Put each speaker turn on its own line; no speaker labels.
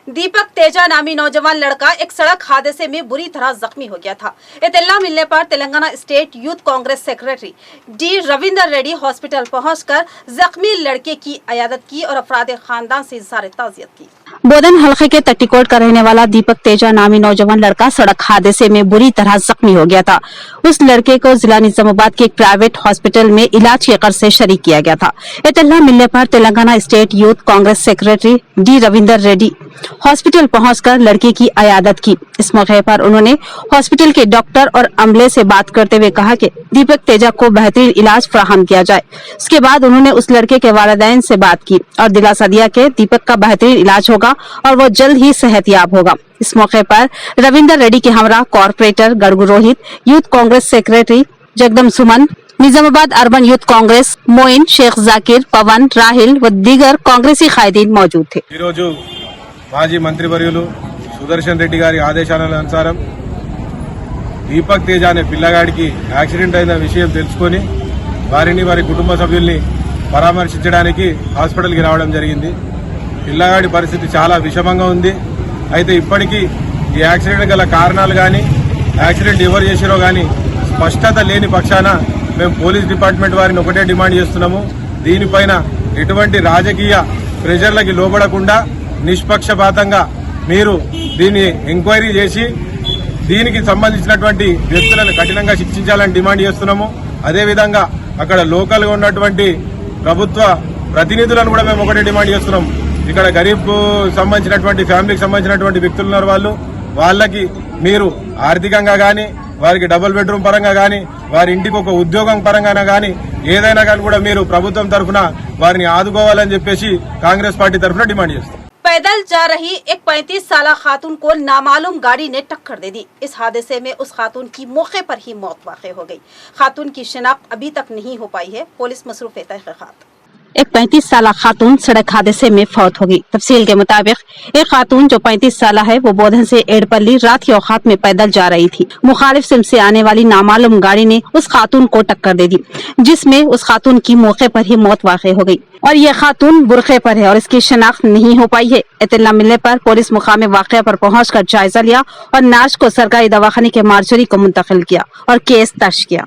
दीपक तेजा नामी नौजवान लड़का एक सड़क हादसे में बुरी तरह जख्मी हो गया था। इत्तला मिलने पर Telangana state youth congress secretary D Ravinder Reddy hospital पहुंचकर जख्मी लड़के की इयादत की और अफराद खानदान से इज़हार ताज़ियत की। बोधन हलके के तट्टीकोट का रहने वाला दीपक तेजा नामी नौजवान लड़का सड़क हादसे में बुरी तरह जख्मी हो गया था। उस लड़के को जिला निजामाबाद के एक प्राइवेट हॉस्पिटल में इलाज के गर्ज से शरीक किया गया था। इत्तला मिलने पर Telangana state youth congress secretary D Ravinder Reddy hospital पहुंचकर लड़के की इयादत की। इस मौके पर उन्होंने हॉस्पिटल के डॉक्टर और अमले से बात करते हुए कहा कि दीपक तेजा को बेहतरीन इलाज फराहम किया जाए। इसके बाद उन्होंने उस लड़के के वालिदैन से बात की और दिलासा दिया कि दीपक का बेहतरीन इलाज होगा और वो जल्द ही सेहतयाब होगा। इस मौके पर रविंदर रेड्डी के हमरा corporator Gadgu Rohit, youth congress secretary Jagdam Suman, Nizamabad urban youth congress Moin, Sheikh Zakir, Pawan, Rahil व दीगर कांग्रेसी कायदीन मौजूद थे।
మాజీ మంత్రివర్యులు సుదర్శన్ రెడ్డి గారి ఆదేశాల అనుసారం దీపక్ తేజ అనే పిల్లగాడికి యాక్సిడెంట్ అయిన విషయం తెలుసుకొని వారి కుటుంబ సభ్యుల్ని పరామర్శించడానికి హాస్పిటల్కి రావడం జరిగింది। పిల్లగాడి పరిస్థితి చాలా విషమంగా ఉంది। అయితే ఇప్పటికీ ఈ యాక్సిడెంట్ గల కారణాలు గాని యాక్సిడెంట్ ఎవరు చేసిరో గాని స్పష్టత లేని పక్షాన మేము పోలీస్ డిపార్ట్మెంట్ వారిని ఒకటే డిమాండ్ చేస్తున్నాము, దీనిపైన ఎటువంటి రాజకీయ ప్రెషర్లకి లోబడకుండా నిష్పక్షపాతంగా మీరు దీన్ని ఎంక్వైరీ చేసి దీనికి సంబంధించినటువంటి వ్యక్తులను కఠినంగా శిక్షించాలని డిమాండ్ చేస్తున్నాము। అదేవిధంగా అక్కడ లోకల్గా ఉన్నటువంటి ప్రభుత్వ ప్రతినిధులను కూడా మేము ఒకటే డిమాండ్ చేస్తున్నాం। ఇక్కడ గరీబ్ సంబంధించినటువంటి ఫ్యామిలీకి సంబంధించినటువంటి వ్యక్తులు ఉన్నారు, వాళ్ళకి మీరు ఆర్థికంగా కానీ వారికి డబుల్ బెడ్రూమ్ పరంగా కానీ వారి ఇంటికి ఒక ఉద్యోగం పరంగా కానీ ఏదైనా కానీ కూడా మీరు ప్రభుత్వం తరఫున వారిని ఆదుకోవాలని చెప్పేసి కాంగ్రెస్ పార్టీ తరఫున డిమాండ్ చేస్తాం।
पैदल जा रही एक 35 साला खातून को नामालूम गाड़ी ने टक्कर दे दी। इस हादसे में उस खातून की मौके पर ही मौत वाक़ई हो गई। खातून की शिनाख्त अभी तक नहीं हो पाई है। पुलिस मसरूफ है तहक़ीक़ात। एक 35 साला खातून सड़क हादसे में फौत हो गई। तफसील के मुताबिक एक खातून जो 35 साला है वो बोधन से एड़पल्ली रात के औकात में पैदल जा रही थी। मुखालिफ सिम से आने वाली नामालूम गाड़ी ने उस खातून को टक्कर दे दी, जिसमें उस खातून की मौके पर ही मौत वाक़ई हो गई और ये खातून बुरखे पर है और इसकी शनाख्त नहीं हो पाई है। इत्तला मिलने पर पुलिस मुकाम वाक़या पर पहुंचकर जायजा लिया और नाश को सरकारी दवाखाने के मार्चरी को मुंतकिल किया और केस दर्ज किया।